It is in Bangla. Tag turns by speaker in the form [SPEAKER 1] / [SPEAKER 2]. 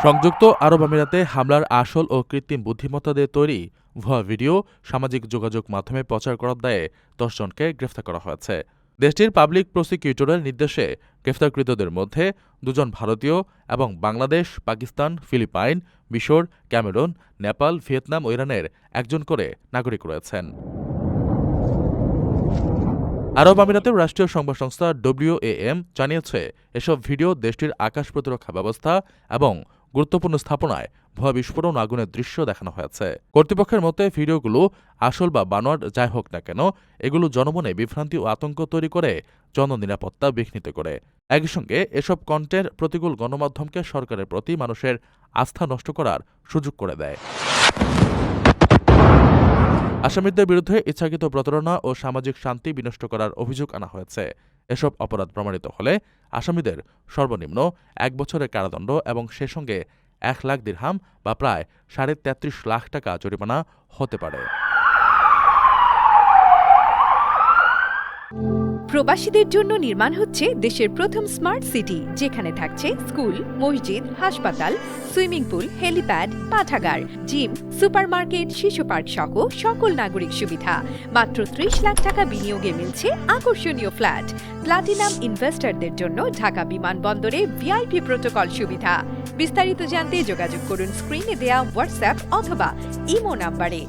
[SPEAKER 1] সংযুক্ত আরব আমিরাতে হামলার আসল ও কৃত্রিম বুদ্ধিমত্তা দিয়ে তৈরি ভুয়া ভিডিও সামাজিক যোগাযোগ মাধ্যমে প্রচার করার দায়ে ১০ জনকে গ্রেফতার করা হয়েছে। দেশটির পাবলিক প্রসিকিউটরের নির্দেশে গ্রেফতারকৃতদের মধ্যে ২ জন ভারতীয় এবং বাংলাদেশ, পাকিস্তান, ফিলিপাইন, মিশর, ক্যামেরুন, নেপাল, ভিয়েতনাম ও ইরানের একজন করে নাগরিক রয়েছেন। আরব আমিরাতের রাষ্ট্রীয় সংবাদ সংস্থা WAM জানিয়েছে, এসব ভিডিও দেশটির আকাশ প্রতিরক্ষা ব্যবস্থা এবং গুরুত্বপূর্ণ স্থাপনায় ভুয়া বিস্ফোরণ আগুনের দৃশ্য দেখানো হয়েছে। কর্তৃপক্ষের মতে ভিডিওগুলো আসল বা বানোয়াট যাই হোক না কেন, এগুলো জনমনে বিভ্রান্তি ও আতঙ্ক তৈরি করে জননিরাপত্তা বিঘ্নিত করে। একই সঙ্গে এসব কন্টেন্ট প্রতিকূল গণমাধ্যমকে সরকারের প্রতি মানুষের আস্থা নষ্ট করার সুযোগ করে দেয়। আসামিদের বিরুদ্ধে ইচ্ছাকৃত প্রতারণা ও সামাজিক শান্তি বিনষ্ট করার অভিযোগ আনা হয়েছে। এসব অপরাধ প্রমাণিত হলে আসামিদের সর্বনিম্ন ১ বছরের কারাদণ্ড এবং সে সঙ্গে ১ লাখ দিরহাম বা প্রায় ৩.৩৫ লাখ টাকা জরিমানা হতে পারে।
[SPEAKER 2] প্রবাসীদের জন্য নির্মাণ হচ্ছে দেশের প্রথম স্মার্ট সিটি, যেখানে থাকছে স্কুল, মসজিদ, হাসপাতাল, সুইমিং পুল, হেলিপ্যাড, পাঠাগার, জিম, সুপারমার্কেট, শিশু পার্ক সহ সকল নাগরিক সুবিধা। মাত্র ৩০ লাখ টাকা বিনিয়োগে মিলছে আকর্ষণীয় ফ্ল্যাট। প্লাটিনাম ইনভেস্টরদের জন্য ঢাকা বিমানবন্দরে VIP প্রোটোকল সুবিধা। বিস্তারিত জানতে যোগাযোগ করুন স্ক্রিনে দেয়া হোয়াটসঅ্যাপ অথবা ইমো নাম্বারে।